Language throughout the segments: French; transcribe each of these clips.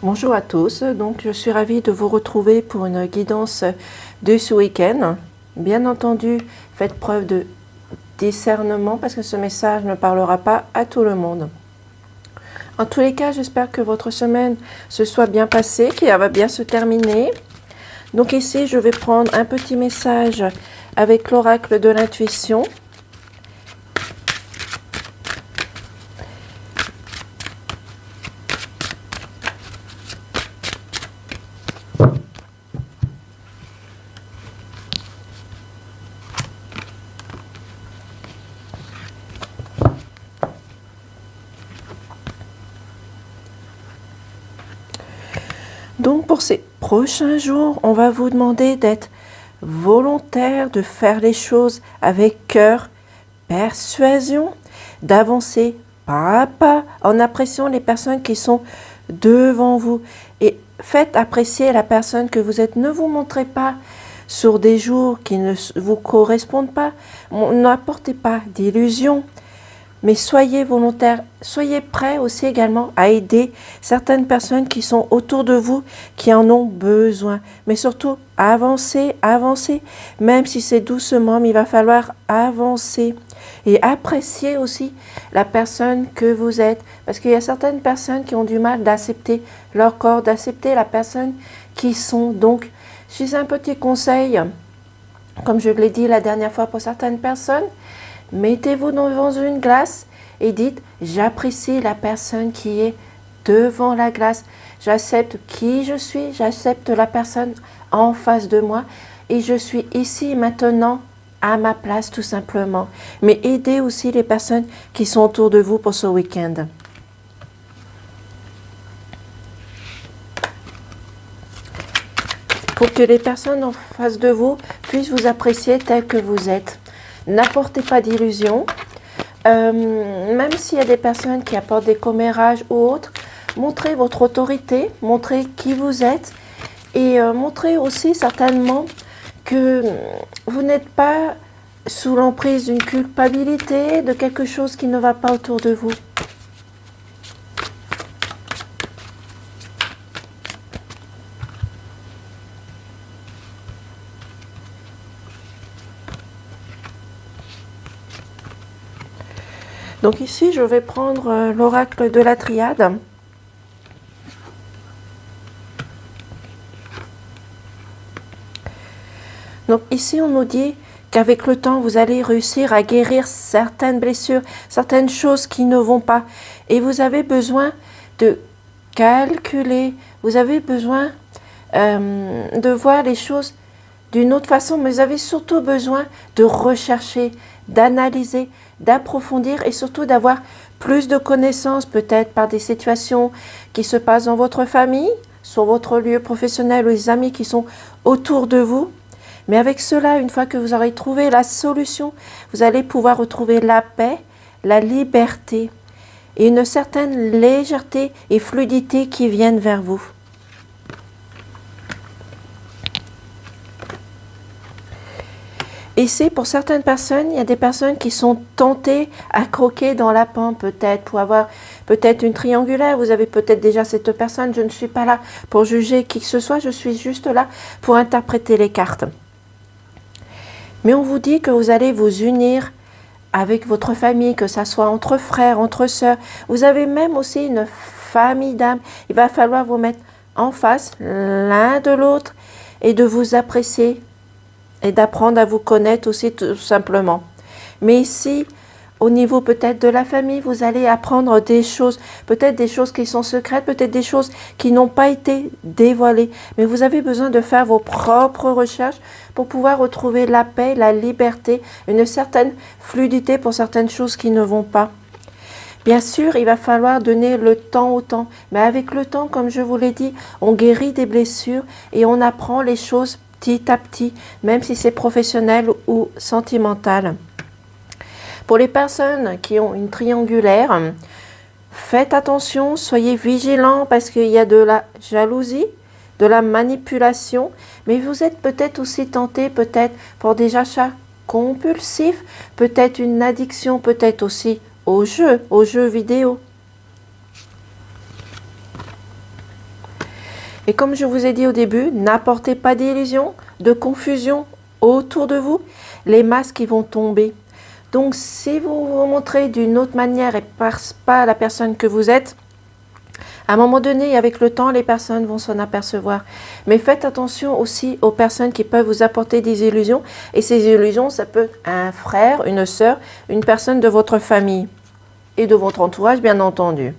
Bonjour à tous, donc je suis ravie de vous retrouver pour une guidance de ce week-end. Bien entendu, faites preuve de discernement parce que ce message ne parlera pas à tout le monde. En tous les cas, j'espère que votre semaine se soit bien passée, qu'elle va bien se terminer. Donc ici, je vais prendre un petit message avec l'oracle de l'intuition. Donc pour ces prochains jours, on va vous demander d'être volontaire, de faire les choses avec cœur, persuasion, d'avancer pas à pas en appréciant les personnes qui sont devant vous. Et faites apprécier la personne que vous êtes. Ne vous montrez pas sur des jours qui ne vous correspondent pas. N'apportez pas d'illusions. Mais soyez volontaire, soyez prêts aussi également à aider certaines personnes qui sont autour de vous, qui en ont besoin. Mais surtout, avancez, avancez. Même si c'est doucement, mais il va falloir avancer. Et apprécier aussi la personne que vous êtes. Parce qu'il y a certaines personnes qui ont du mal d'accepter leur corps, d'accepter la personne qui sont. Donc, j'ai un petit conseil, comme je l'ai dit la dernière fois pour certaines personnes. Mettez-vous devant une glace et dites « J'apprécie la personne qui est devant la glace. J'accepte qui je suis, j'accepte la personne en face de moi et je suis ici maintenant à ma place tout simplement. » Mais aidez aussi les personnes qui sont autour de vous pour ce week-end. Pour que les personnes en face de vous puissent vous apprécier tel que vous êtes. N'apportez pas d'illusions. Même s'il y a des personnes qui apportent des commérages ou autres, montrez votre autorité, montrez qui vous êtes et montrez aussi certainement que vous n'êtes pas sous l'emprise d'une culpabilité, de quelque chose qui ne va pas autour de vous. Donc ici, je vais prendre l'oracle de la triade. Donc ici, on nous dit qu'avec le temps, vous allez réussir à guérir certaines blessures, certaines choses qui ne vont pas. Et vous avez besoin de calculer, vous avez besoin de voir les choses d'une autre façon, mais vous avez surtout besoin de rechercher, d'analyser, d'approfondir et surtout d'avoir plus de connaissances peut-être par des situations qui se passent dans votre famille, sur votre lieu professionnel ou les amis qui sont autour de vous. Mais avec cela, une fois que vous aurez trouvé la solution, vous allez pouvoir retrouver la paix, la liberté et une certaine légèreté et fluidité qui viennent vers vous. Ici, pour certaines personnes, il y a des personnes qui sont tentées à croquer dans la pente peut-être, pour avoir peut-être une triangulaire. Vous avez peut-être déjà cette personne. Je ne suis pas là pour juger qui que ce soit, je suis juste là pour interpréter les cartes. Mais on vous dit que vous allez vous unir avec votre famille, que ça soit entre frères, entre sœurs. Vous avez même aussi une famille d'âmes. Il va falloir vous mettre en face l'un de l'autre et de vous apprécier. Et d'apprendre à vous connaître aussi tout simplement. Mais ici, au niveau peut-être de la famille, vous allez apprendre des choses, peut-être des choses qui sont secrètes, peut-être des choses qui n'ont pas été dévoilées. Mais vous avez besoin de faire vos propres recherches pour pouvoir retrouver la paix, la liberté, une certaine fluidité pour certaines choses qui ne vont pas. Bien sûr, il va falloir donner le temps au temps. Mais avec le temps, comme je vous l'ai dit, on guérit des blessures et on apprend les choses petit à petit, même si c'est professionnel ou sentimental. Pour les personnes qui ont une triangulaire, faites attention, soyez vigilants parce qu'il y a de la jalousie, de la manipulation, mais vous êtes peut-être aussi tenté, peut-être pour des achats compulsifs, peut-être une addiction, peut-être aussi aux jeux vidéo. Et comme je vous ai dit au début, n'apportez pas d'illusion, de confusion autour de vous. Les masques qui vont tomber. Donc si vous vous montrez d'une autre manière et pas la personne que vous êtes, à un moment donné, avec le temps, les personnes vont s'en apercevoir. Mais faites attention aussi aux personnes qui peuvent vous apporter des illusions. Et ces illusions, ça peut être un frère, une sœur, une personne de votre famille et de votre entourage, bien entendu.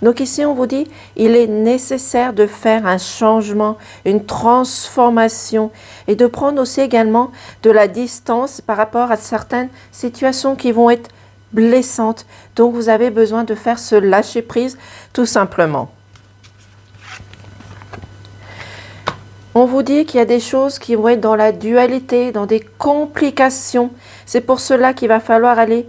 Donc ici, on vous dit, il est nécessaire de faire un changement, une transformation et de prendre aussi également de la distance par rapport à certaines situations qui vont être blessantes. Donc, vous avez besoin de faire ce lâcher-prise tout simplement. On vous dit qu'il y a des choses qui vont être dans la dualité, dans des complications. C'est pour cela qu'il va falloir aller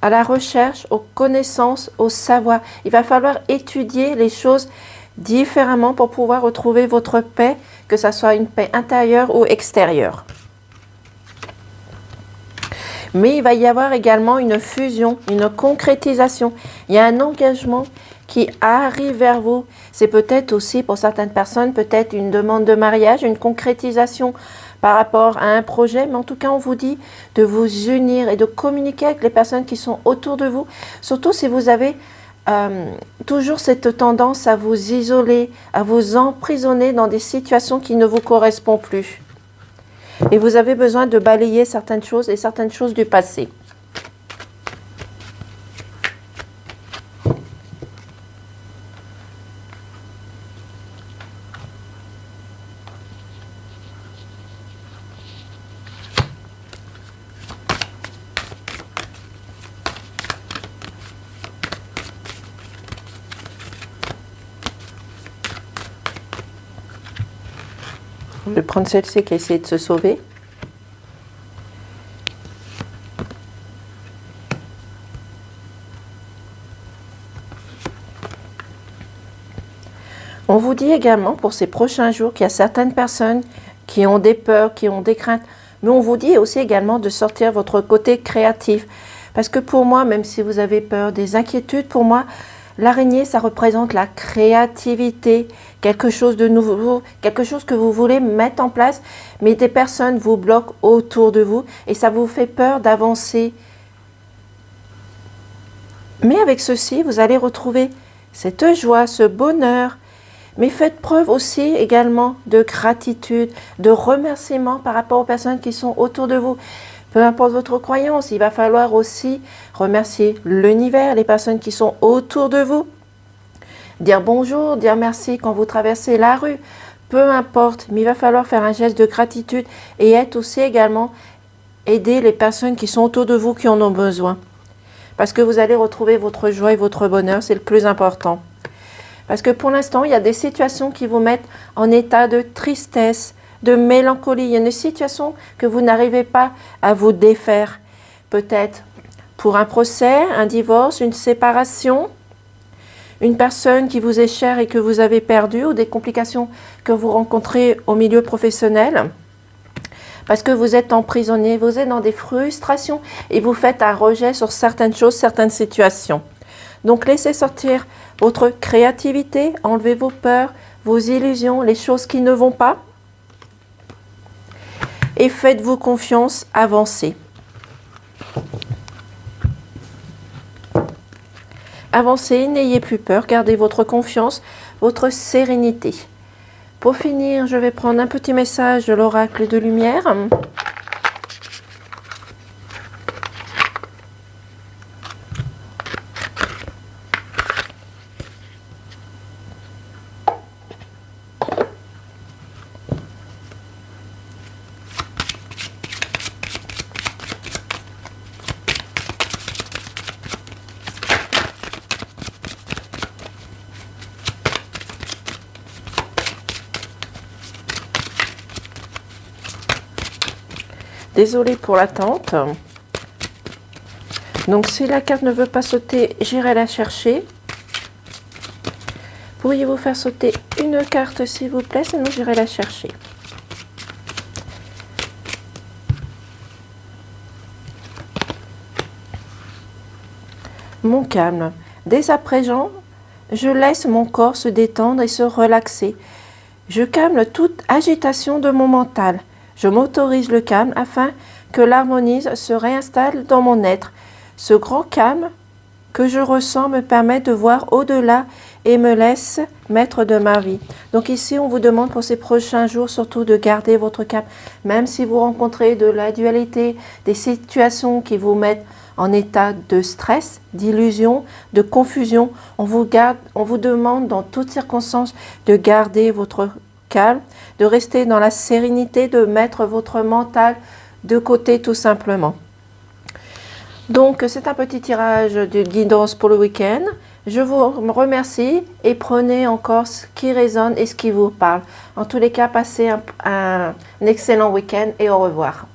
à la recherche, aux connaissances, au savoir. Il va falloir étudier les choses différemment pour pouvoir retrouver votre paix, que ce soit une paix intérieure ou extérieure. Mais il va y avoir également une fusion, une concrétisation. Il y a un engagement qui arrive vers vous. C'est peut-être aussi pour certaines personnes, peut-être une demande de mariage, une concrétisation par rapport à un projet. Mais en tout cas, on vous dit de vous unir et de communiquer avec les personnes qui sont autour de vous. Surtout si vous avez toujours cette tendance à vous isoler, à vous emprisonner dans des situations qui ne vous correspondent plus. Et vous avez besoin de balayer certaines choses et certaines choses du passé. Je vais prendre celle-ci qui a essayé de se sauver. On vous dit également pour ces prochains jours qu'il y a certaines personnes qui ont des peurs, qui ont des craintes. Mais on vous dit aussi également de sortir votre côté créatif. Parce que pour moi, même si vous avez peur, des inquiétudes, pour moi, l'araignée, ça représente la créativité, quelque chose de nouveau, quelque chose que vous voulez mettre en place, mais des personnes vous bloquent autour de vous et ça vous fait peur d'avancer. Mais avec ceci, vous allez retrouver cette joie, ce bonheur, mais faites preuve aussi également de gratitude, de remerciement par rapport aux personnes qui sont autour de vous. Peu importe votre croyance, il va falloir aussi remercier l'univers, les personnes qui sont autour de vous. Dire bonjour, dire merci quand vous traversez la rue, peu importe, mais il va falloir faire un geste de gratitude et être aussi également aider les personnes qui sont autour de vous qui en ont besoin. Parce que vous allez retrouver votre joie et votre bonheur, c'est le plus important. Parce que pour l'instant, il y a des situations qui vous mettent en état de tristesse, de mélancolie. Il y a une situation que vous n'arrivez pas à vous défaire. Peut-être pour un procès, un divorce, une séparation, une personne qui vous est chère et que vous avez perdue ou des complications que vous rencontrez au milieu professionnel. Parce que vous êtes emprisonné, vous êtes dans des frustrations et vous faites un rejet sur certaines choses, certaines situations. Donc laissez sortir votre créativité, enlevez vos peurs, vos illusions, les choses qui ne vont pas. Et faites-vous confiance, avancez. Avancez, n'ayez plus peur, gardez votre confiance, votre sérénité. Pour finir, je vais prendre un petit message de l'oracle de lumière. Désolée pour l'attente. Donc si la carte ne veut pas sauter, j'irai la chercher. Pourriez-vous faire sauter une carte s'il vous plaît, sinon j'irai la chercher. Mon calme. Dès à présent, Je laisse mon corps se détendre et se relaxer. Je calme toute agitation de mon mental. Je m'autorise le calme afin que l'harmonie se réinstalle dans mon être. Ce grand calme que je ressens me permet de voir au-delà et me laisse maître de ma vie. Donc ici, on vous demande pour ces prochains jours surtout de garder votre calme. Même si vous rencontrez de la dualité, des situations qui vous mettent en état de stress, d'illusion, de confusion, on vous demande dans toutes circonstances de garder votre calme, de rester dans la sérénité, de mettre votre mental de côté tout simplement. Donc, c'est un petit tirage de guidance pour le week-end. Je vous remercie et prenez encore ce qui résonne et ce qui vous parle. En tous les cas, passez un excellent week-end et au revoir.